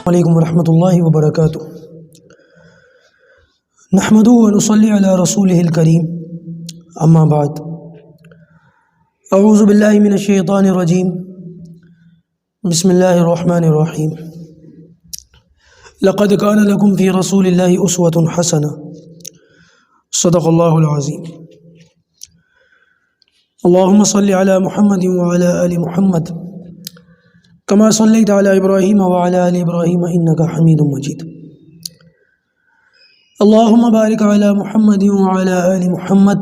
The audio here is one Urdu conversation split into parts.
علیکم ورحمۃ اللہ وبرکاتہ۔ نحمدہ ونصلی علی رسولہ الکریم، اما بعد، اعوذ باللہ من الشیطان الرجیم، بسم اللہ الرحمن الرحیم۔ لقد کان لکم فی رسول اللہ اسوۃ حسنہ، صدق اللہ العظیم۔ اللہم صلی علی محمد وعلی آل محمد کما صلیت علی ابراہیم وعلی آل ابراہیم انک حمید مجید۔ اللہم بارک علی محمد وعلی آل محمد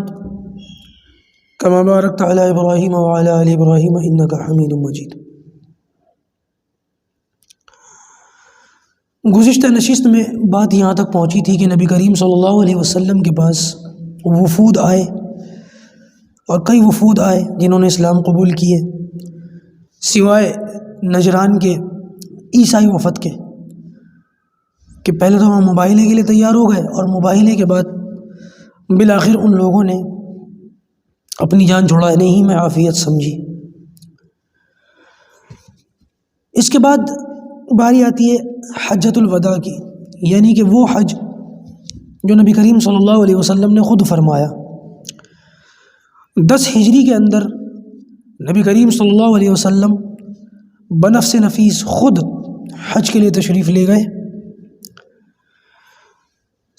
کما بارکت علی ابراہیم وعلی آل ابراہیم انک حمید مجید۔ گزشتہ نشست میں بات یہاں تک پہنچی تھی کہ نبی کریم صلی اللہ علیہ وسلم کے پاس وفود آئے، اور کئی وفود آئے جنہوں نے اسلام قبول کیے، سوائے نجران کے عیسائی وفد کے، کہ پہلے تو ہم مباہلے کے لیے تیار ہو گئے، اور مباہلے کے بعد بالآخر ان لوگوں نے اپنی جان چھڑانے ہی میں عافیت سمجھی۔ اس کے بعد باری آتی ہے حجۃ الوداع کی، یعنی کہ وہ حج جو نبی کریم صلی اللہ علیہ وسلم نے خود فرمایا۔ 10 ہجری کے اندر نبی کریم صلی اللہ علیہ وسلم بنفس نفیس خود حج کے لیے تشریف لے گئے۔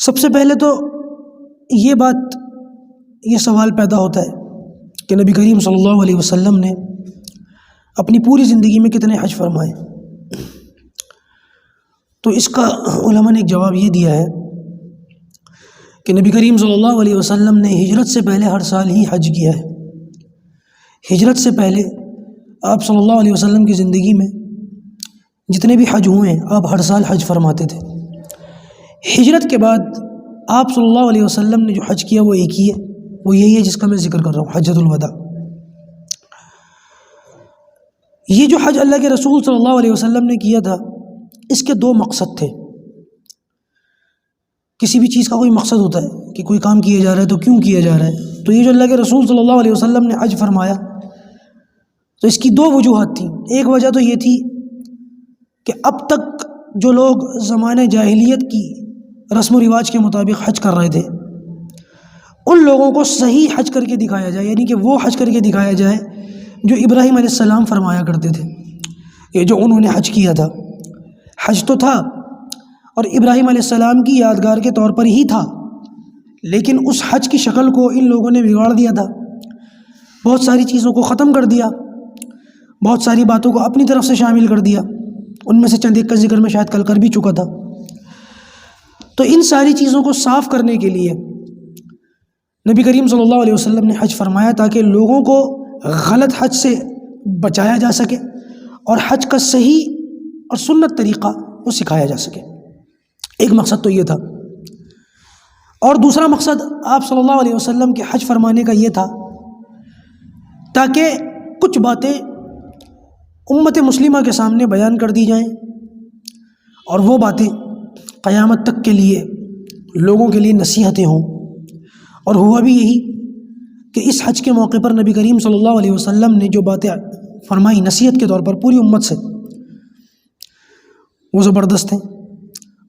سب سے پہلے تو یہ سوال پیدا ہوتا ہے کہ نبی کریم صلی اللہ علیہ وسلم نے اپنی پوری زندگی میں کتنے حج فرمائے؟ تو اس کا علماء نے ایک جواب یہ دیا ہے کہ نبی کریم صلی اللہ علیہ وسلم نے ہجرت سے پہلے ہر سال ہی حج کیا ہے۔ ہجرت سے پہلے آپ صلی اللہ علیہ وسلم کی زندگی میں جتنے بھی حج ہوئے ہیں، آپ ہر سال حج فرماتے تھے۔ ہجرت کے بعد آپ صلی اللہ علیہ وسلم نے جو حج کیا وہ ایک ہی ہے، وہ یہی ہے جس کا میں ذکر کر رہا ہوں، حجۃ الوداع۔ یہ جو حج اللہ کے رسول صلی اللہ علیہ وسلم نے کیا تھا، اس کے 2 مقصد تھے۔ کسی بھی چیز کا کوئی مقصد ہوتا ہے کہ کوئی کام کیا جا رہا ہے تو کیوں کیا جا رہا ہے، تو یہ جو اللہ کے رسول صلی اللہ علیہ وسلم نے حج فرمایا، تو اس کی 2 وجوہات تھیں۔ ایک وجہ تو یہ تھی کہ اب تک جو لوگ زمانہ جاہلیت کی رسم و رواج کے مطابق حج کر رہے تھے، ان لوگوں کو صحیح حج کر کے دکھایا جائے، یعنی کہ وہ حج کر کے دکھایا جائے جو ابراہیم علیہ السلام فرمایا کرتے تھے۔ یہ جو انہوں نے حج کیا تھا، حج تو تھا اور ابراہیم علیہ السلام کی یادگار کے طور پر ہی تھا، لیکن اس حج کی شکل کو ان لوگوں نے بگاڑ دیا تھا، بہت ساری چیزوں کو ختم کر دیا، بہت ساری باتوں کو اپنی طرف سے شامل کر دیا۔ ان میں سے چند ایک کا ذکر میں شاید کل کر بھی چکا تھا۔ تو ان ساری چیزوں کو صاف کرنے کے لیے نبی کریم صلی اللہ علیہ وسلم نے حج فرمایا، تاکہ لوگوں کو غلط حج سے بچایا جا سکے اور حج کا صحیح اور سنت طریقہ وہ سکھایا جا سکے۔ ایک مقصد تو یہ تھا، اور دوسرا مقصد آپ صلی اللہ علیہ وسلم کے حج فرمانے کا یہ تھا تاکہ کچھ باتیں امت مسلمہ کے سامنے بیان کر دی جائیں، اور وہ باتیں قیامت تک کے لیے لوگوں کے لیے نصیحتیں ہوں۔ اور ہوا بھی یہی کہ اس حج کے موقع پر نبی کریم صلی اللہ علیہ وسلم نے جو باتیں فرمائی نصیحت کے طور پر پوری امت سے، وہ زبردست ہیں۔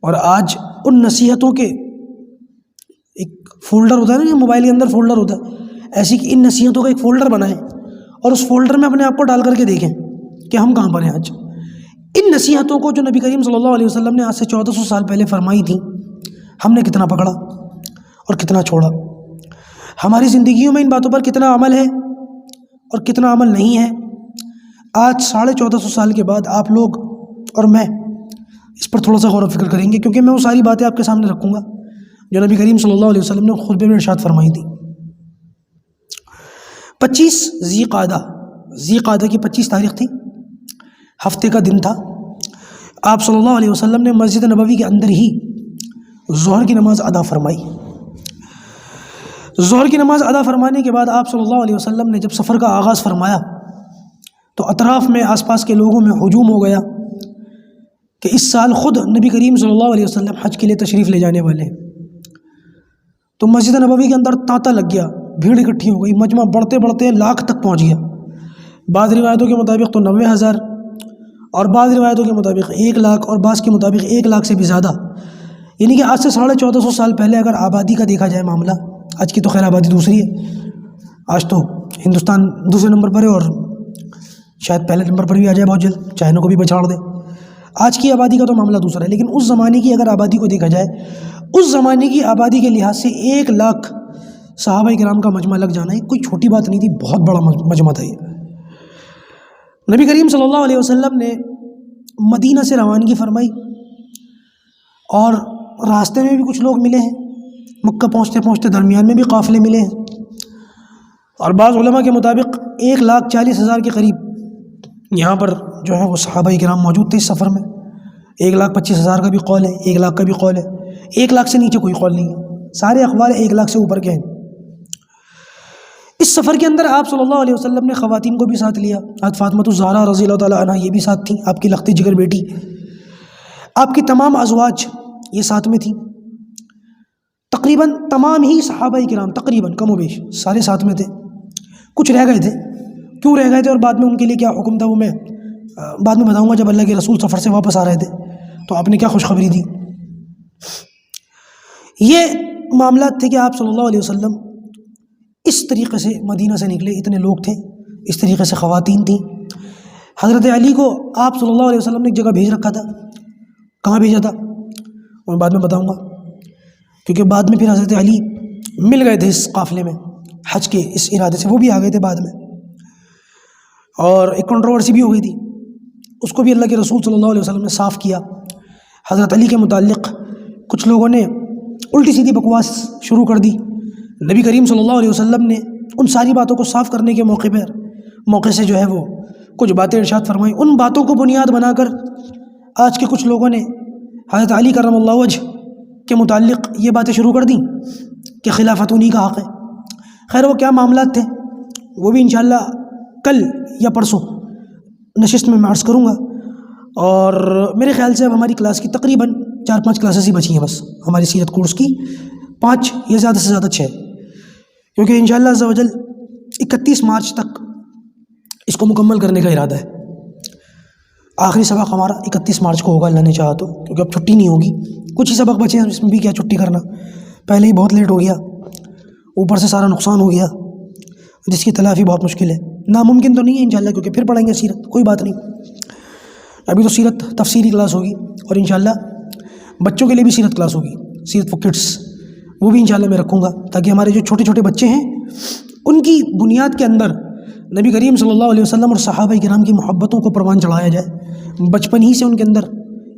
اور آج ان نصیحتوں کے ایک فولڈر ہوتا ہے نا، موبائل کے اندر فولڈر ہوتا ہے، ایسی کہ ان نصیحتوں کا ایک فولڈر بنائیں اور اس فولڈر میں اپنے آپ کو ڈال کر کے دیکھیں کہ ہم کہاں پر ہیں آج۔ ان نصیحتوں کو جو نبی کریم صلی اللہ علیہ وسلم نے آج سے 1400 سال پہلے فرمائی تھیں، ہم نے کتنا پکڑا اور کتنا چھوڑا؟ ہماری زندگیوں میں ان باتوں پر کتنا عمل ہے اور کتنا عمل نہیں ہے؟ آج 1450 سال کے بعد آپ لوگ اور میں اس پر تھوڑا سا غور و فکر کریں گے، کیونکہ میں وہ ساری باتیں آپ کے سامنے رکھوں گا جو نبی کریم صلی اللہ علیہ وسلم نے خطبے میں ارشاد فرمائی تھی۔ 25 ذی قعدہ کی 25 تاریخ تھی، ہفتے کا دن تھا۔ آپ صلی اللہ علیہ وسلم نے مسجد نبوی کے اندر ہی ظہر کی نماز ادا فرمائی۔ ظہر کی نماز ادا فرمانے کے بعد آپ صلی اللہ علیہ وسلم نے جب سفر کا آغاز فرمایا تو اطراف میں آس پاس کے لوگوں میں ہجوم ہو گیا کہ اس سال خود نبی کریم صلی اللہ علیہ وسلم حج کے لیے تشریف لے جانے والے ہیں۔ تو مسجد نبوی کے اندر تانتا لگ گیا، بھیڑ اکٹھی ہو گئی، مجمع بڑھتے بڑھتے لاکھ تک پہنچ گیا۔ بعض روایتوں کے مطابق تو 90,000 اور بعض روایتوں کے مطابق 1 لاکھ اور بعض کے مطابق 1 لاکھ سے بھی زیادہ، یعنی کہ آج سے 1450 سال پہلے اگر آبادی کا دیکھا جائے معاملہ، آج کی تو خیر آبادی دوسری ہے، آج تو ہندوستان دوسرے نمبر پر ہے اور شاید پہلے نمبر پر بھی آ جائے بہت جلد، چائنا کو بھی بچھاڑ دے، آج کی آبادی کا تو معاملہ دوسرا ہے، لیکن اس زمانے کی اگر آبادی کو دیکھا جائے، اس زمانے کی آبادی کے لحاظ سے 1 لاکھ صحابہ کرام کا مجمع لگ جانا ہے کوئی چھوٹی بات نہیں تھی، بہت بڑا مجمع تھا یہ۔ نبی کریم صلی اللہ علیہ وسلم نے مدینہ سے روانگی فرمائی اور راستے میں بھی کچھ لوگ ملے ہیں، مکہ پہنچتے پہنچتے درمیان میں بھی قافلے ملے ہیں، اور بعض علماء کے مطابق 1,40,000 کے قریب یہاں پر جو ہے وہ صحابہ کرام موجود تھے اس سفر میں۔ 1,25,000 کا بھی قول ہے، 1 لاکھ کا بھی قول ہے، 1 لاکھ سے نیچے کوئی قول نہیں ہے، سارے اخبار 1 لاکھ سے اوپر کے ہیں۔ اس سفر کے اندر آپ صلی اللہ علیہ وسلم نے خواتین کو بھی ساتھ لیا، حضرت فاطمہ الزہرا رضی اللہ تعالیٰ عنہ یہ بھی ساتھ تھیں، آپ کی لختی جگر بیٹی، آپ کی تمام ازواج یہ ساتھ میں تھیں، تقریباً تمام ہی صحابہ کرام تقریباً کم و بیش سارے ساتھ میں تھے، کچھ رہ گئے تھے، کیوں رہ گئے تھے اور بعد میں ان کے لیے کیا حکم تھا وہ میں بعد میں بتاؤں گا جب اللہ کے رسول سفر سے واپس آ رہے تھے تو آپ نے کیا خوشخبری دی۔ یہ معاملات تھے کہ آپ صلی اللہ علیہ وسلم اس طریقے سے مدینہ سے نکلے، اتنے لوگ تھے، اس طریقے سے خواتین تھیں۔ حضرت علی کو آپ صلی اللہ علیہ وسلم نے ایک جگہ بھیج رکھا تھا، کہاں بھیجا تھا اور بعد میں بتاؤں گا، کیونکہ بعد میں پھر حضرت علی مل گئے تھے اس قافلے میں حج کے اس ارادے سے، وہ بھی آ گئے تھے بعد میں، اور ایک کنٹروورسی بھی ہو گئی تھی، اس کو بھی اللہ کے رسول صلی اللہ علیہ وسلم نے صاف کیا۔ حضرت علی کے متعلق کچھ لوگوں نے الٹی سیدھی بکواس شروع کر دی، نبی کریم صلی اللہ علیہ وسلم نے ان ساری باتوں کو صاف کرنے کے موقع سے جو ہے وہ کچھ باتیں ارشاد فرمائیں، ان باتوں کو بنیاد بنا کر آج کے کچھ لوگوں نے حضرت علی کرم اللہ وجہ کے متعلق یہ باتیں شروع کر دیں کہ خلافت انہی کا حق ہے۔ خیر وہ کیا معاملات تھے وہ بھی انشاءاللہ کل یا پرسوں نشست میں عرض کروں گا، اور میرے خیال سے اب ہماری کلاس کی تقریباً 4-5 کلاسز ہی بچی ہیں بس، ہماری سیرت کورس کی 5 یا زیادہ سے زیادہ 6، کیونکہ انشاءاللہ عز و جل 31 مارچ تک اس کو مکمل کرنے کا ارادہ ہے۔ آخری سبق ہمارا 31 مارچ کو ہوگا اللہ نے چاہا تو، کیونکہ اب چھٹی نہیں ہوگی، کچھ ہی سبق بچے ہیں، اس میں بھی کیا چھٹی کرنا، پہلے ہی بہت لیٹ ہو گیا، اوپر سے سارا نقصان ہو گیا جس کی تلافی بہت مشکل ہے، ناممکن تو نہیں ہے انشاءاللہ، کیونکہ پھر پڑھیں گے سیرت، کوئی بات نہیں، ابھی تو سیرت تفسیری کلاس ہوگی، اور انشاءاللہ بچوں کے لیے بھی سیرت کلاس ہوگی، سیرت فور کڈس، وہ بھی انشاءاللہ میں رکھوں گا تاکہ ہمارے جو چھوٹے چھوٹے بچے ہیں ان کی بنیاد کے اندر نبی کریم صلی اللہ علیہ وسلم اور صحابہ کرام کی محبتوں کو پروان چڑھایا جائے، بچپن ہی سے ان کے اندر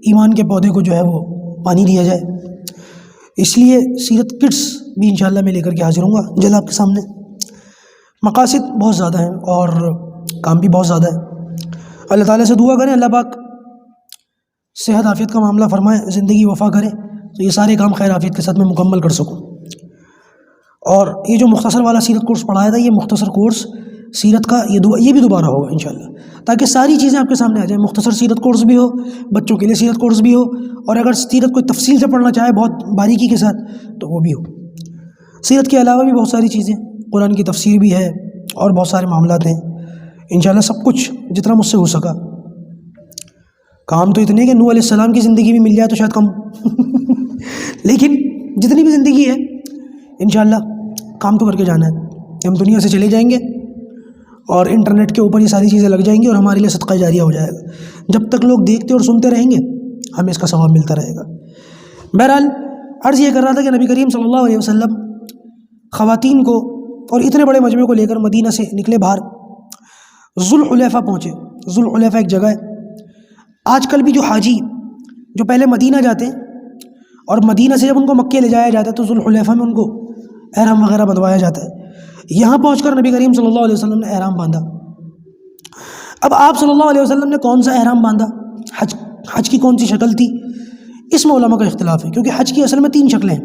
ایمان کے پودے کو جو ہے وہ پانی دیا جائے۔ اس لیے سیرت کڈس بھی انشاءاللہ میں لے کر کے حاضر ہوں گا جلد آپ کے سامنے۔ مقاصد بہت زیادہ ہیں اور کام بھی بہت زیادہ ہے، اللہ تعالیٰ سے دعا کریں اللہ پاک صحت عافیت کا معاملہ فرمائے، زندگی وفا کرے تو یہ سارے کام خیر عافیت کے ساتھ میں مکمل کر سکوں۔ اور یہ جو مختصر والا سیرت کورس پڑھایا تھا، یہ مختصر کورس سیرت کا یہ بھی دوبارہ ہوگا انشاءاللہ، تاکہ ساری چیزیں آپ کے سامنے آ جائیں، مختصر سیرت کورس بھی ہو، بچوں کے لیے سیرت کورس بھی ہو، اور اگر سیرت کوئی تفصیل سے پڑھنا چاہے بہت باریکی کے ساتھ تو وہ بھی ہو۔ سیرت کے علاوہ بھی بہت ساری چیزیں، قرآن کی تفسیر بھی ہے اور بہت سارے معاملات ہیں، انشاءاللہ سب کچھ جتنا مجھ سے ہو سکا۔ کام تو اتنے کہ نوح علیہ السلام کی زندگی بھی مل جائے تو شاید کم لیکن جتنی بھی زندگی ہے انشاءاللہ کام تو کر کے جانا ہے، ہم دنیا سے چلے جائیں گے اور انٹرنیٹ کے اوپر یہ ساری چیزیں لگ جائیں گی اور ہمارے لیے صدقہ جاریہ ہو جائے گا، جب تک لوگ دیکھتے اور سنتے رہیں گے ہمیں اس کا ثواب ملتا رہے گا۔ بہرحال عرض یہ کر رہا تھا کہ نبی کریم صلی اللہ علیہ وسلم خواتین کو اور اتنے بڑے مجمع کو لے کر مدینہ سے نکلے باہر، ذوالحلیفہ پہنچے۔ ذوالحلیفہ ایک جگہ ہے، آج کل بھی جو حاجی جو پہلے مدینہ جاتے ہیں اور مدینہ سے جب ان کو مکے لے جایا جاتا ہے تو ذوالحلیفہ میں ان کو احرام وغیرہ بندھوایا جاتا ہے، یہاں پہنچ کر نبی کریم صلی اللہ علیہ وسلم نے احرام باندھا۔ اب آپ صلی اللہ علیہ وسلم نے کون سا احرام باندھا، حج کی کون سی شکل تھی، اس میں علماء کا اختلاف ہے، کیونکہ حج کی اصل میں 3 شکلیں ہیں،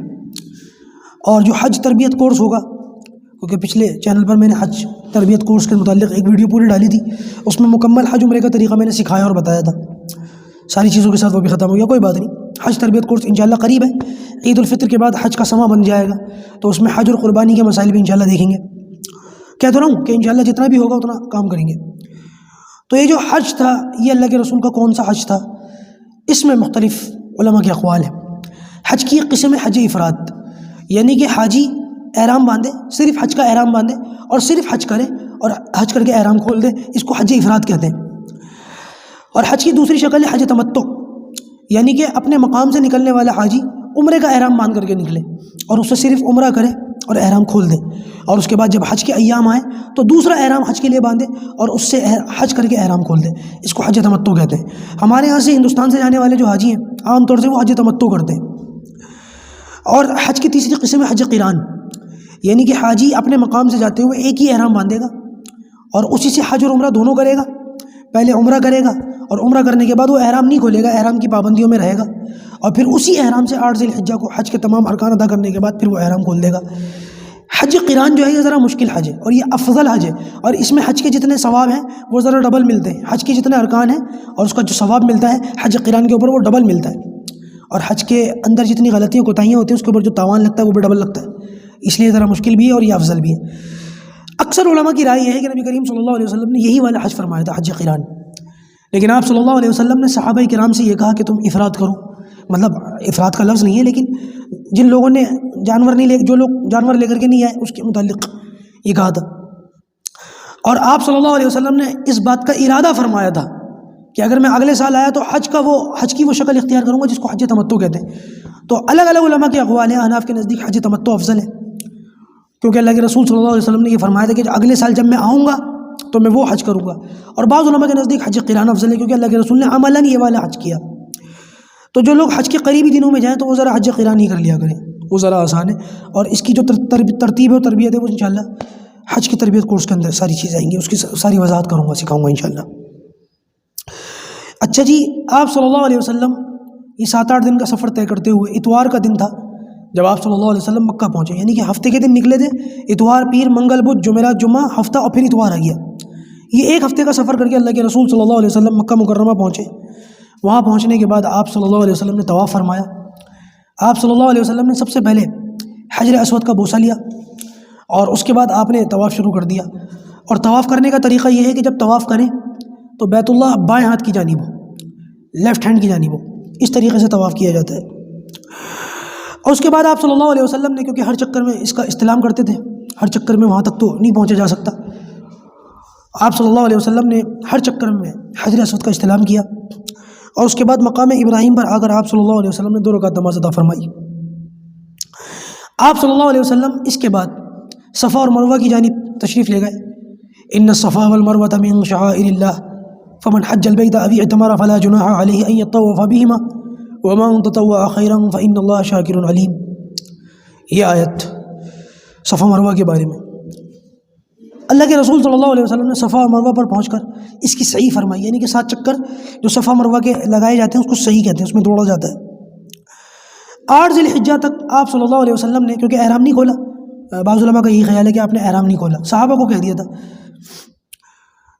اور جو حج تربیت کورس ہوگا، کیونکہ پچھلے چینل پر میں نے حج تربیت کورس کے متعلق ایک ویڈیو پوری ڈالی تھی، اس میں مکمل حج عمرے کا طریقہ میں نے سکھایا اور بتایا تھا، ساری چیزوں کے ساتھ وہ بھی ختم ہو گیا، کوئی بات نہیں۔ حج تربیت کورس انشاءاللہ قریب ہے، عید الفطر کے بعد حج کا سماں بن جائے گا تو اس میں حج اور قربانی کے مسائل بھی انشاءاللہ دیکھیں گے، کہتا رہا ہوں کہ انشاءاللہ جتنا بھی ہوگا اتنا کام کریں گے۔ تو یہ جو حج تھا یہ اللہ کے رسول کا کون سا حج تھا؟ اس میں مختلف علماء کے اقوال ہیں۔ حج کی ایک قسم ہے حج افراد، یعنی کہ حاجی احرام باندھے، صرف حج کا احرام باندھے اور صرف حج کرے اور حج کر کے احرام کھول دے، اس کو حج افراد کہتے ہیں۔ اور حج کی دوسری شکل ہے حج تمتع، یعنی کہ اپنے مقام سے نکلنے والا حاجی عمرے کا احرام باندھ کر کے نکلے اور اس سے صرف عمرہ کرے اور احرام کھول دے، اور اس کے بعد جب حج کے ایام آئے تو دوسرا احرام حج کے لیے باندھے اور اس سے حج کر کے احرام کھول دے، اس کو حج تمتع کہتے ہیں۔ ہمارے یہاں سے ہندوستان سے جانے والے جو حاجی ہیں عام طور سے وہ حج تمتع کرتے ہیں۔ اور حج کی تیسری قسم ہے حج قران، یعنی کہ حاجی اپنے مقام سے جاتے ہوئے ایک ہی احرام باندھے گا اور اسی سے حج اور عمرہ دونوں کرے گا۔ پہلے عمرہ کرے گا اور عمرہ کرنے کے بعد وہ احرام نہیں کھولے گا، احرام کی پابندیوں میں رہے گا، اور پھر اسی احرام سے 8 ذی الحجہ کو حج کے تمام ارکان ادا کرنے کے بعد پھر وہ احرام کھول دے گا۔ حج قران جو ہے یہ ذرا مشکل حج ہے اور یہ افضل حج ہے، اور اس میں حج کے جتنے ثواب ہیں وہ ذرا ڈبل ملتے ہیں۔ حج کے جتنے ارکان ہیں اور اس کا جو ثواب ملتا ہے حج قران کے اوپر وہ ڈبل ملتا ہے، اور حج کے اندر جتنی غلطیاں کوتاہیاں ہوتی ہیں اس کے اوپر جو تاوان لگتا ہے وہ بھی ڈبل لگتا ہے، اس لیے ذرا مشکل بھی ہے اور یہ افضل بھی ہے۔ اکثر علماء کی رائے یہ ہے کہ نبی کریم صلی اللہ علیہ وسلم نے یہی والا حج فرمایا تھا، حج قران، لیکن آپ صلی اللہ علیہ وسلم نے صحابہ کرام سے یہ کہا کہ تم افراد کرو، مطلب افراد کا لفظ نہیں ہے لیکن جن لوگوں نے جانور نہیں لے، جو لوگ جانور لے کر کے نہیں آئے اس کے متعلق یہ کہا تھا، اور آپ صلی اللہ علیہ وسلم نے اس بات کا ارادہ فرمایا تھا کہ اگر میں اگلے سال آیا تو حج کی وہ شکل اختیار کروں گا جس کو حج تمتع کہتے ہیں۔ تو الگ الگ علماء کے اقوال ہیں، احناف کے نزدیک حج تمتع افضل ہے، کیونکہ اللہ کے رسول صلی اللہ علیہ وسلم نے یہ فرمایا تھا کہ اگلے سال جب میں آؤں گا تو میں وہ حج کروں گا، اور بعض علماء کے نزدیک حج قران افضل ہے کیونکہ اللہ کے رسول نے عملاً یہ والا حج کیا۔ تو جو لوگ حج کے قریبی دنوں میں جائیں تو وہ ذرا حج قران ہی کر لیا کریں، وہ ذرا آسان ہے، اور اس کی جو ترتیب ہے اور تربیت ہے وہ انشاءاللہ حج کی تربیت کورس کے اندر ساری چیزیں آئیں گی، اس کی ساری وضاحت کروں گا، سکھاؤں گا انشاءاللہ۔ اچھا جی، آپ صلی اللہ علیہ وسلم یہ 7-8 دن کا سفر طے کرتے ہوئے اتوار کا دن تھا جب آپ صلی اللہ علیہ وسلم مکہ پہنچے، یعنی کہ ہفتے کے دن نکلے تھے، اتوار، پیر، منگل، بدھ، جمعرات، جمعہ، ہفتہ اور پھر اتوار آ گیا۔ یہ ایک ہفتے کا سفر کر کے اللہ کے رسول صلی اللہ علیہ وسلم مکہ مکرمہ پہنچے۔ وہاں پہنچنے کے بعد آپ صلی اللہ علیہ وسلم نے طواف فرمایا۔ آپ صلی اللہ علیہ وسلم نے سب سے پہلے حجر اسود کا بوسہ لیا اور اس کے بعد آپ نے طواف شروع کر دیا، اور طواف کرنے کا طریقہ یہ ہے کہ جب طواف کریں تو بیت اللہ بائیں ہاتھ کی جانب ہو، لیفٹ ہینڈ کی جانب ہو، اس طریقے سے طواف کیا جاتا ہے۔ اور اس کے بعد آپ صلی اللہ علیہ وسلم نے، کیونکہ ہر چکر میں اس کا استلام کرتے تھے، ہر چکر میں وہاں تک تو نہیں پہنچا جا سکتا، آپ صلی اللہ علیہ وسلم نے ہر چکر میں حجر اسود کا استلام کیا، اور اس کے بعد مقام ابراہیم پر آ کر آپ صلی اللہ علیہ وسلم نے 2 رکعت نماز ادا فرمائی۔ آپ صلی اللہ علیہ وسلم اس کے بعد صفا اور مروہ کی جانب تشریف لے گئے۔ ان الصفا والمروۃ من شعائر اللہ فمن حج البیت او اعتمر فلا جناح علیہ ان یطوف بہما ومن تطوع خیرا فان اللہ شاکر علیم۔ یہ آیت صفا مروہ کے بارے میں اللہ کے رسول صلی اللہ علیہ وسلم نے صفا اور مروہ پر پہنچ کر اس کی صحیح فرمائی، یعنی کہ 7 چکر جو صفا مروہ کے لگائے جاتے ہیں اس کو صحیح کہتے ہیں، اس میں دوڑا جاتا ہے۔ 8 ذی الحجہ تک آپ صلی اللہ علیہ وسلم نے، کیونکہ احرام نہیں کھولا، بعض علماء کا یہی خیال ہے کہ آپ نے احرام نہیں کھولا، صحابہ کو کہہ دیا تھا،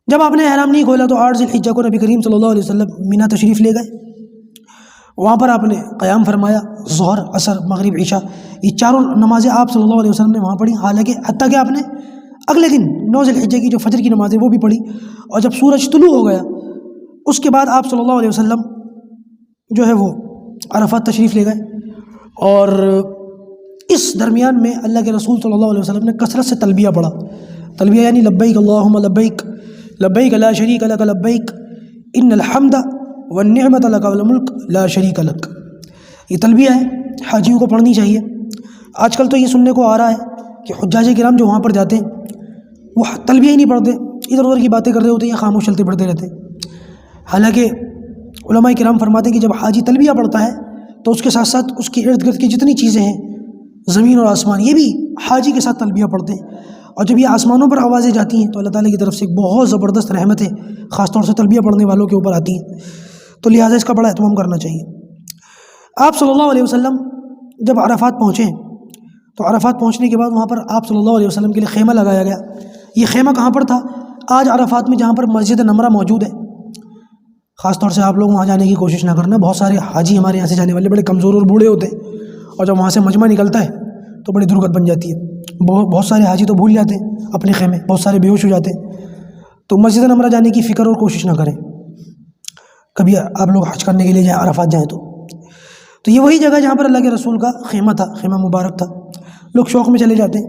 جب آپ نے احرام نہیں کھولا تو 8 ذی الحجہ کو نبی کریم صلی اللہ علیہ وسلم مینا تشریف لے گئے۔ وہاں پر آپ نے قیام فرمایا، ظہر، عصر، مغرب، عشاء، یہ چاروں نمازیں آپ صلی اللہ علیہ وسلم نے وہاں پڑھی، حالانکہ حتیٰ کہ آپ نے اگلے دن 9 ذی الحجہ کی جو فجر کی نماز ہے وہ بھی پڑھی، اور جب سورج طلوع ہو گیا اس کے بعد آپ صلی اللہ علیہ وسلم جو ہے وہ عرفات تشریف لے گئے، اور اس درمیان میں اللہ کے رسول صلی اللہ علیہ وسلم نے کثرت سے تلبیہ پڑھا۔ تلبیہ یعنی لبیک اللہم لبیک لبیک لا شریک لک لبیک ان الحمد والنعمت لک والملک لا شریک لک۔ یہ تلبیہ ہے، حاجیوں کو پڑھنی چاہیے۔ آج کل تو یہ سننے کو آ رہا ہے کہ حجاج کرام جو وہاں پر جاتے ہیں وہ تلبیہ ہی نہیں پڑھتے، ادھر ادھر کی باتیں کر رہے ہوتے ہیں یا خاموش چلتے پڑھتے رہتے ہیں، حالانکہ علماء کرام فرماتے ہیں کہ جب حاجی تلبیہ پڑھتا ہے تو اس کے ساتھ ساتھ اس کے ارد گرد کی جتنی چیزیں ہیں، زمین اور آسمان، یہ بھی حاجی کے ساتھ تلبیہ پڑھتے ہیں، اور جب یہ آسمانوں پر آوازیں جاتی ہیں تو اللہ تعالیٰ کی طرف سے ایک بہت زبردست رحمتیں خاص طور سے تلبیہ پڑھنے والوں کے اوپر آتی ہیں، تو لہٰذا اس کا بڑا اہتمام کرنا چاہیے۔ آپ صلی اللہ علیہ وسلم جب عرفات پہنچے تو عرفات پہنچنے کے بعد وہاں پر آپ صلی اللہ علیہ وسلم کے لیے خیمہ لگایا گیا۔ یہ خیمہ کہاں پر تھا؟ آج عرفات میں جہاں پر مسجد نمرہ موجود ہے، خاص طور سے آپ لوگ وہاں جانے کی کوشش نہ کرنا، بہت سارے حاجی ہمارے یہاں سے جانے والے بڑے کمزور اور بوڑھے ہوتے ہیں، اور جب وہاں سے مجمع نکلتا ہے تو بڑی درگت بن جاتی ہے، بہت سارے حاجی تو بھول جاتے ہیں اپنے خیمے، بہت سارے بے ہوش ہو جاتے ہیں، تو مسجد نمرہ جانے کی فکر اور کوشش نہ کریں. کبھی آپ لوگ حج کرنے کے لیے جائیں، عرفات جائیں تو یہ وہی جگہ جہاں پر اللہ کے رسول کا خیمہ تھا، خیمہ مبارک تھا. لوگ شوق میں چلے جاتے ہیں.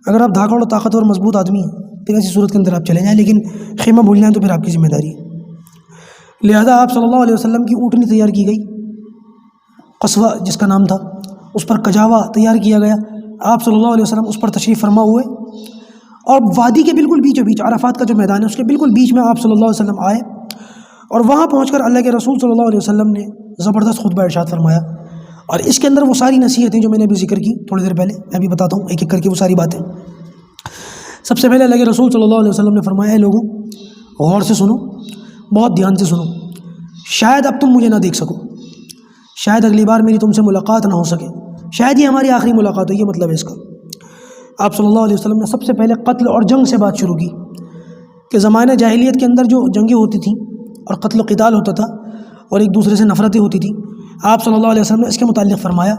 اگر آپ دھاگڑ اور طاقتور مضبوط آدمی ہیں پھر ایسی صورت کے اندر آپ چلے جائیں، لیکن خیمہ بھول جائیں تو پھر آپ کی ذمہ داری ہے. لہذا آپ صلی اللہ علیہ وسلم کی اونٹنی تیار کی گئی، قصوہ جس کا نام تھا، اس پر کجاوا تیار کیا گیا. آپ صلی اللہ علیہ وسلم اس پر تشریف فرما ہوئے اور وادی کے بالکل بیچوں بیچ، عرفات کا جو میدان ہے اس کے بالکل بیچ میں آپ صلی اللہ علیہ وسلم آئے اور وہاں پہنچ کر اللہ کے رسول صلی اللہ علیہ وسلم نے زبردست خطبہ ارشاد فرمایا. اور اس کے اندر وہ ساری نصیحتیں جو میں نے ابھی ذکر کی تھوڑی دیر پہلے، میں بھی بتاتا ہوں ایک ایک کر کے وہ ساری باتیں. سب سے پہلے اللہ کے رسول صلی اللہ علیہ وسلم نے فرمایا، اے لوگوں غور سے سنو، بہت دھیان سے سنو. شاید اب تم مجھے نہ دیکھ سکو، شاید اگلی بار میری تم سے ملاقات نہ ہو سکے، شاید یہ ہماری آخری ملاقات ہو، یہ مطلب ہے اس کا. آپ صلی اللہ علیہ وسلم نے سب سے پہلے قتل اور جنگ سے بات شروع کی کہ زمانہ جاہلیت کے اندر جو جنگیں ہوتی تھیں اور قتل و قتال ہوتا تھا اور ایک دوسرے سے نفرتیں ہوتی تھیں، آپ صلی اللہ علیہ وسلم نے اس کے متعلق فرمایا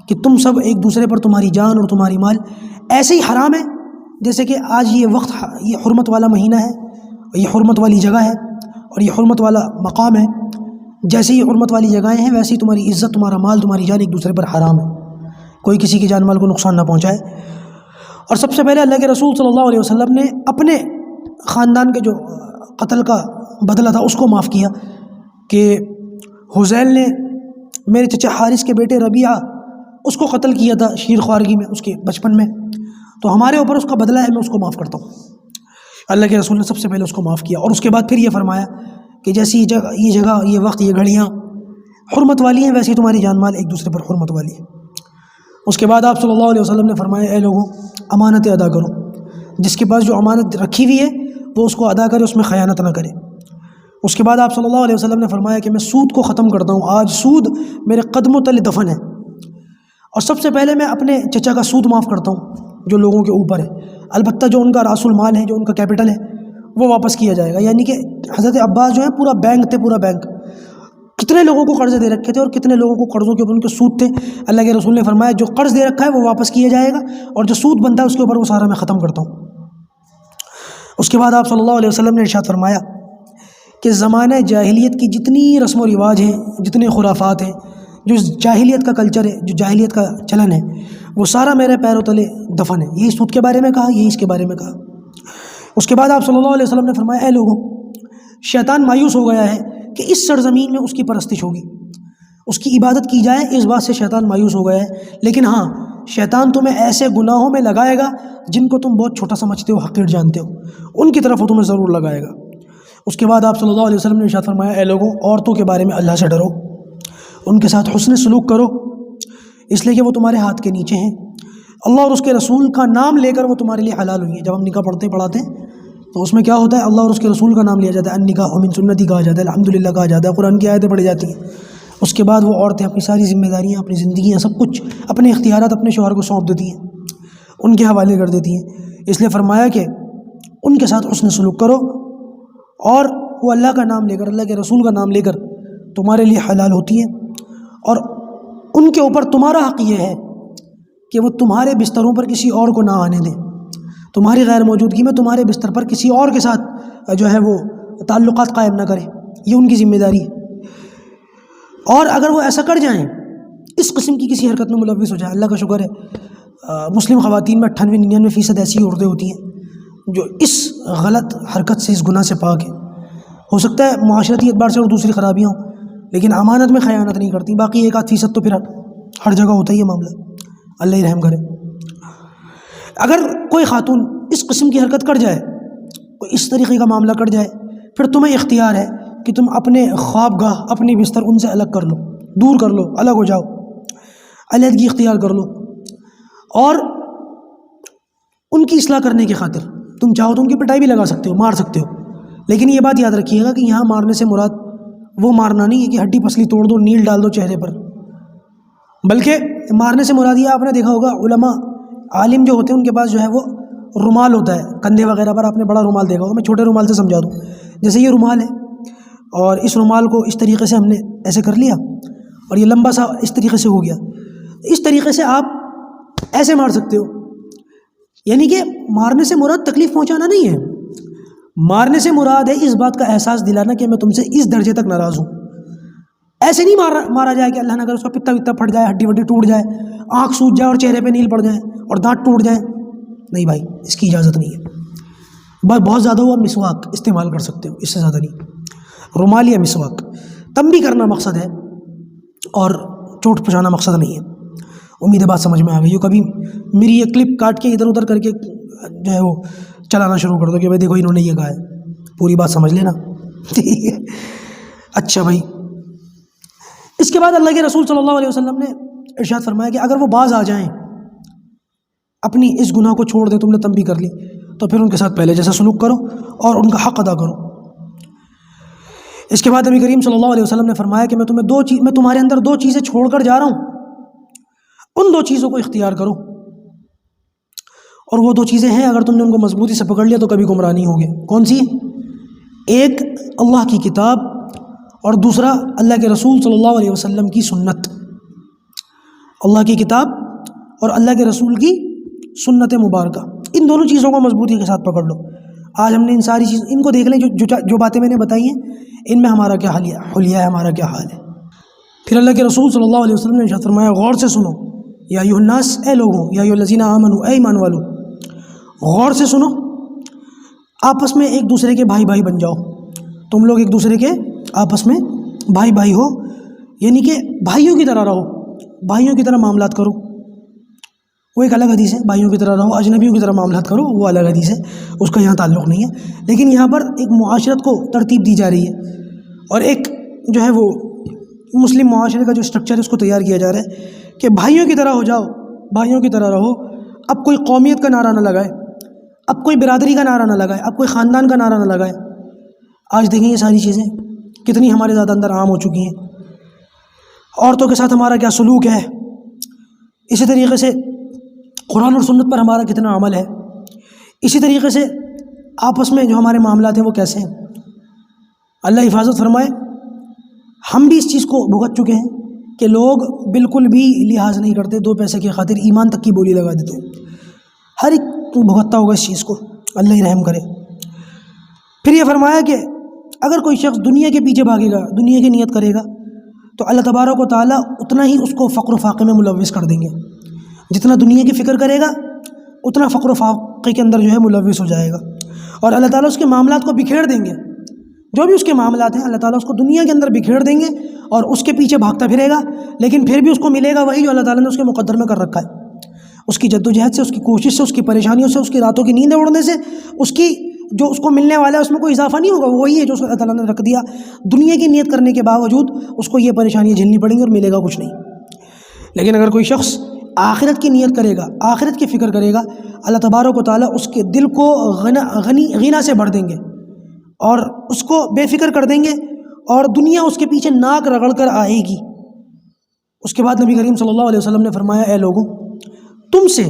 کہ تم سب ایک دوسرے پر تمہاری جان اور تمہاری مال ایسے ہی حرام ہے جیسے کہ آج یہ وقت، یہ حرمت والا مہینہ ہے، یہ حرمت والی جگہ ہے اور یہ حرمت والا مقام ہے. جیسے یہ حرمت والی جگہیں ہیں ویسے ہی تمہاری عزت، تمہارا مال، تمہاری جان ایک دوسرے پر حرام ہے. کوئی کسی کی جان مال کو نقصان نہ پہنچائے. اور سب سے پہلے اللہ کے رسول صلی اللہ علیہ وسلم نے اپنے خاندان کے جو قتل کا بدلہ تھا اس کو معاف کیا کہ حذیل نے میرے چچا حارث کے بیٹے ربیعہ اس کو قتل کیا تھا شیر خوارگی میں، اس کے بچپن میں، تو ہمارے اوپر اس کا بدلہ ہے، میں اس کو معاف کرتا ہوں. اللہ کے رسول نے سب سے پہلے اس کو معاف کیا اور اس کے بعد پھر یہ فرمایا کہ جیسی یہ جگہ، یہ وقت، یہ گھڑیاں حرمت والی ہیں ویسے ہی تمہاری جان مال ایک دوسرے پر حرمت والی ہے. اس کے بعد آپ صلی اللہ علیہ وسلم نے فرمایا، اے لوگوں امانتیں ادا کرو. جس کے پاس جو امانت رکھی ہوئی ہے وہ اس کو ادا کرے، اس میں خیانت نہ کرے. اس کے بعد آپ صلی اللہ علیہ وسلم نے فرمایا کہ میں سود کو ختم کرتا ہوں، آج سود میرے قدموں تلے دفن ہے. اور سب سے پہلے میں اپنے چچا کا سود معاف کرتا ہوں جو لوگوں کے اوپر ہے. البتہ جو ان کا راس المال ہے، جو ان کا کیپٹل ہے، وہ واپس کیا جائے گا. یعنی کہ حضرت عباس جو ہے پورا بینک تھے، پورا بینک، کتنے لوگوں کو قرض دے رکھے تھے اور کتنے لوگوں کو قرضوں کے اوپر ان کے سود تھے. اللہ کے رسول نے فرمایا جو قرض دے رکھا ہے وہ واپس کیا جائے گا اور جو سود بنتا ہے اس کے اوپر وہ سارا میں ختم کرتا ہوں. اس کے بعد آپ صلی اللہ علیہ وسلم نے ارشاد فرمایا کہ زمانہ جاہلیت کی جتنی رسم و رواج ہیں، جتنے خرافات ہیں، جو جاہلیت کا کلچر ہے، جو جاہلیت کا چلن ہے، وہ سارا میرے پیروں تلے دفن ہے. یہی سود کے بارے میں کہا، یہی اس کے بارے میں کہا. اس کے بعد آپ صلی اللہ علیہ وسلم نے فرمایا، اے لوگوں شیطان مایوس ہو گیا ہے کہ اس سرزمین میں اس کی پرستش ہوگی، اس کی عبادت کی جائے، اس بات سے شیطان مایوس ہو گیا ہے. لیکن ہاں، شیطان تمہیں ایسے گناہوں میں لگائے گا جن کو تم بہت چھوٹا سمجھتے ہو، حقیر جانتے ہو، ان کی طرف وہ تمہیں ضرور لگائے گا. اس کے بعد آپ صلی اللہ علیہ وسلم نے ارشاد فرمایا، اے لوگوں عورتوں کے بارے میں اللہ سے ڈرو، ان کے ساتھ حسن سلوک کرو، اس لیے کہ وہ تمہارے ہاتھ کے نیچے ہیں. اللہ اور اس کے رسول کا نام لے کر وہ تمہارے لیے حلال ہوئی ہیں. جب ہم نکاح پڑھاتے ہیں تو اس میں کیا ہوتا ہے؟ اللہ اور اس کے رسول کا نام لیا جاتا ہے، النکاح من سنتی کہا جاتا ہے، الحمدللہ کہا جاتا ہے، قرآن کی آیتیں پڑھی جاتی ہیں. اس کے بعد وہ عورتیں اپنی ساری ذمہ داریاں، اپنی زندگیاں، سب کچھ، اپنے اختیارات اپنے شوہر کو سونپ دیتی ہیں، ان کے حوالے کر دیتی ہیں. اس لیے فرمایا کہ ان کے ساتھ حسن سلوک کرو اور وہ اللہ کا نام لے کر، اللہ کے رسول کا نام لے کر تمہارے لیے حلال ہوتی ہیں. اور ان کے اوپر تمہارا حق یہ ہے کہ وہ تمہارے بستروں پر کسی اور کو نہ آنے دیں، تمہاری غیر موجودگی میں تمہارے بستر پر کسی اور کے ساتھ جو ہے وہ تعلقات قائم نہ کریں. یہ ان کی ذمہ داری ہے. اور اگر وہ ایسا کر جائیں، اس قسم کی کسی حرکت میں ملوث ہو جائیں، اللہ کا شکر ہے مسلم خواتین میں 98-99% ایسی عورتیں ہوتی ہیں جو اس غلط حرکت سے، اس گناہ سے پاک ہیں. ہو سکتا ہے معاشرتی اعتبار سے اور دوسری خرابیاں ہوں، لیکن امانت میں خیانت نہیں کرتی. باقی 1-8% تو پھر ہر جگہ ہوتا ہی ہے معاملہ. اللہ ہی رحم کرے. اگر کوئی خاتون اس قسم کی حرکت کر جائے، کوئی اس طریقے کا معاملہ کر جائے، پھر تمہیں اختیار ہے کہ تم اپنے خواب گاہ، اپنی بستر ان سے الگ کر لو، دور کر لو، الگ ہو جاؤ، علیحدگی اختیار کر لو. اور ان کی اصلاح کرنے کی خاطر تم چاہو تو ان کی پٹائی بھی لگا سکتے ہو، مار سکتے ہو. لیکن یہ بات یاد رکھیے گا کہ یہاں مارنے سے مراد وہ مارنا نہیں ہے کہ ہڈی پسلی توڑ دو، نیل ڈال دو چہرے پر، بلکہ مارنے سے مراد یہ آپ نے دیکھا ہوگا علماء، عالم جو ہوتے ہیں ان کے پاس جو ہے وہ رومال ہوتا ہے کندھے وغیرہ پر. آپ نے بڑا رومال دیکھا ہوگا، میں چھوٹے رومال سے سمجھا دوں. جیسے یہ رومال ہے اور اس رومال کو اس طریقے سے ہم نے ایسے کر لیا اور یہ لمبا سا اس طریقے سے ہو گیا. اس طریقے سے آپ ایسے مار سکتے ہو. یعنی کہ مارنے سے مراد تکلیف پہنچانا نہیں ہے، مارنے سے مراد ہے اس بات کا احساس دلانا کہ میں تم سے اس درجے تک ناراض ہوں. ایسے نہیں مارا جائے کہ اللہ نہ کرے اس کا پتا وتا پھٹ جائے, ہڈی وڈی ٹوٹ جائے, آنکھ سوج جائے اور چہرے پہ نیل پڑ جائیں اور دانت ٹوٹ جائیں. نہیں بھائی, اس کی اجازت نہیں ہے. بہت زیادہ ہوا مسواک استعمال کر سکتے ہو, اس سے زیادہ نہیں. رومال یا مسواک تنبیہ کرنا مقصد ہے اور چوٹ پہنچانا مقصد نہیں ہے. امید ہے بات سمجھ میں آ گئی ہو. کبھی میری یہ کلپ کاٹ کے ادھر ادھر کر کے جو ہے وہ چلانا شروع کر دو کہ بھائی دیکھو انہوں نے یہ کہا ہے, پوری بات سمجھ لینا. ٹھیک ہے, اچھا بھائی. اس کے بعد اللہ کے رسول صلی اللہ علیہ وسلم نے ارشاد فرمایا کہ اگر وہ باز آ جائیں, اپنی اس گناہ کو چھوڑ دیں, تم نے تنبیہ کر لی, تو پھر ان کے ساتھ پہلے جیسا سلوک کرو اور ان کا حق ادا کرو. اس کے بعد نبی کریم صلی اللہ علیہ وسلم نے فرمایا کہ میں تمہارے اندر دو چیزیں چھوڑ کر جا رہا ہوں, ان دو چیزوں کو اختیار کرو. اور وہ دو چیزیں ہیں, اگر تم نے ان کو مضبوطی سے پکڑ لیا تو کبھی گمراہ نہیں ہوگے. کون سی؟ ایک اللہ کی کتاب اور دوسرا اللہ کے رسول صلی اللہ علیہ وسلم کی سنت. اللہ کی کتاب اور اللہ کے رسول کی سنت مبارکہ, ان دونوں چیزوں کو مضبوطی کے ساتھ پکڑ لو. آج ہم نے ان ساری چیز ان کو دیکھ لیں, جو باتیں میں نے بتائی ہیں, ان میں ہمارا کیا حلیہ ہے, ہمارا کیا حال ہے. پھر اللہ کے رسول صلی اللہ علیہ وسلم نے ارشاد فرمایا, غور سے سنو, یا ایھا الناس, اے لوگوں, یا ایھا الذین آمنوا, اے ایمان والو, غور سے سنو, آپس میں ایک دوسرے کے بھائی بن جاؤ. تم لوگ ایک دوسرے کے آپس میں بھائی ہو, یعنی کہ بھائیوں کی طرح رہو, بھائیوں کی طرح معاملات کرو. وہ ایک الگ حدیث ہے, بھائیوں کی طرح رہو, اجنبیوں کی طرح معاملات کرو, وہ الگ حدیث ہے, اس کا یہاں تعلق نہیں ہے. لیکن یہاں پر ایک معاشرت کو ترتیب دی جا رہی ہے, اور ایک جو ہے وہ مسلم معاشرے کا جو اسٹرکچر ہے اس کو تیار کیا جا رہا ہے کہ بھائیوں کی طرح ہو جاؤ, بھائیوں کی طرح رہو. اب کوئی قومیت کا نعرہ نہ لگائے, اب کوئی برادری کا نعرہ نہ لگائے, اب کوئی خاندان کا نعرہ نہ لگائے. آج دیکھیں یہ ساری چیزیں کتنی ہمارے زیادہ اندر عام ہو چکی ہیں. عورتوں کے ساتھ ہمارا کیا سلوک ہے, اسی طریقے سے قرآن اور سنت پر ہمارا کتنا عمل ہے, اسی طریقے سے آپس میں جو ہمارے معاملات ہیں وہ کیسے ہیں. اللہ حفاظت فرمائے. ہم بھی اس چیز کو بھگت چکے ہیں کہ لوگ بالکل بھی لحاظ نہیں کرتے, دو پیسے کی خاطر ایمان تک کی بولی لگا دیتے ہیں. ہر ایک بھگتتا ہوگا اس چیز کو, اللہ ہی رحم کرے. پھر یہ فرمایا کہ اگر کوئی شخص دنیا کے پیچھے بھاگے گا, دنیا کی نیت کرے گا, تو اللہ تبارک و تعالیٰ اتنا ہی اس کو فقر و فاقے میں ملوث کر دیں گے. جتنا دنیا کی فکر کرے گا اتنا فقر و فاقے کے اندر جو ہے ملوث ہو جائے گا, اور اللہ تعالیٰ اس کے معاملات کو بکھیر دیں گے. جو بھی اس کے معاملات ہیں اللہ تعالیٰ اس کو دنیا کے اندر بکھیر دیں گے, اور اس کے پیچھے بھاگتا پھرے گا, لیکن پھر بھی اس کو ملے گا وہی جو اللہ تعالیٰ نے اس کے مقدر میں کر رکھا ہے. اس کی جد و جہد سے, اس کی کوشش سے, اس کی پریشانیوں سے, اس کی راتوں کی نیندیں اڑنے سے, اس کی جو اس کو ملنے والا ہے اس میں کوئی اضافہ نہیں ہوگا. وہی ہے جو اللہ تعالیٰ نے رکھ دیا. دنیا کی نیت کرنے کے باوجود اس کو یہ پریشانیاں جھیلنی پڑیں گی اور ملے گا کچھ نہیں. لیکن اگر کوئی شخص آخرت کی نیت کرے گا, آخرت کی فکر کرے گا, اللہ تبارک و تعالیٰ اس کے دل کو غنا سے بھر دیں گے اور اس کو بے فکر کر دیں گے, اور دنیا اس کے پیچھے ناک رگڑ کر آئے گی. اس کے بعد نبی کریم صلی اللہ علیہ وسلم نے فرمایا, اے لوگوں, تم سے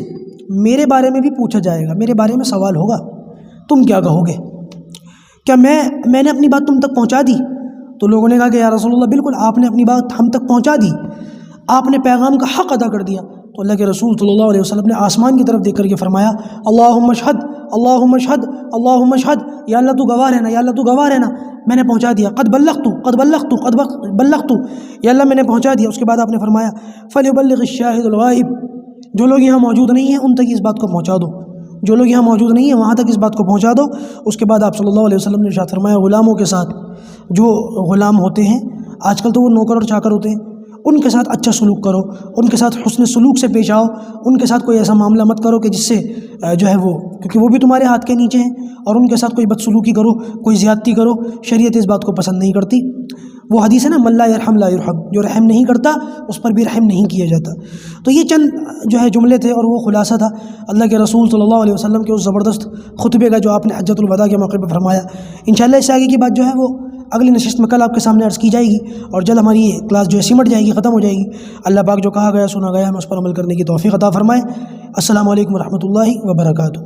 میرے بارے میں بھی پوچھا جائے گا, میرے بارے میں سوال ہوگا, تم کیا کہو گے؟ کیا میں نے اپنی بات تم تک پہنچا دی؟ تو لوگوں نے کہا کہ یا رسول اللہ بالکل, آپ نے اپنی بات ہم تک پہنچا دی, آپ نے پیغام کا حق ادا کر دیا. تو اللہ کے رسول صلی اللہ علیہ وسلم نے آسمان کی طرف دیکھ کر کے فرمایا, اللہم اشہد, اللہم اشہد, اللہم اشہد, یا اللہ تو گواہ رہنا, یا اللہ تو گواہ رہنا, میں نے پہنچا دیا. قد بلغت, قد بلغت, قد بلغت, یا اللہ میں نے پہنچا دیا. اس کے بعد آپ نے فرمایا, فلیبلغ الشاہد الغائب, جو لوگ یہاں موجود نہیں ہیں ان تک اس بات کو پہنچا دو, جو لوگ یہاں موجود نہیں ہیں وہاں تک اس بات کو پہنچا دو. اس کے بعد آپ صلی اللہ علیہ وسلم نے ارشاد فرمایا, غلاموں کے ساتھ, جو غلام ہوتے ہیں آج کل تو وہ نوکر اور چاکر ہوتے ہیں, ان کے ساتھ اچھا سلوک کرو, ان کے ساتھ حسن سلوک سے پیش آؤ, ان کے ساتھ کوئی ایسا معاملہ مت کرو کہ جس سے جو ہے وہ, کیونکہ وہ بھی تمہارے ہاتھ کے نیچے ہیں, اور ان کے ساتھ کوئی بدسلوکی کرو, کوئی زیادتی کرو, شریعت اس بات کو پسند نہیں کرتی. وہ حدیث ہے نا, من لا یرحم لا یرحم, جو رحم نہیں کرتا اس پر بھی رحم نہیں کیا جاتا. تو یہ چند جو ہے جملے تھے اور وہ خلاصہ تھا اللہ کے رسول صلی اللہ علیہ وسلم کے اس زبردست خطبے کا جو آپ نے حجۃ الوداع کے موقع پہ فرمایا. انشاءاللہ اس سے آگے کی بات جو ہے وہ اگلی نشست میں کل آپ کے سامنے عرض کی جائے گی, اور جلد ہماری یہ کلاس جو ہے سمٹ جائے گی, ختم ہو جائے گی. اللہ پاک جو کہا گیا سنا گیا ہم اس پر عمل کرنے کی توفیق عطا فرمائے. السلام علیکم ورحمۃ اللہ وبرکاتہ.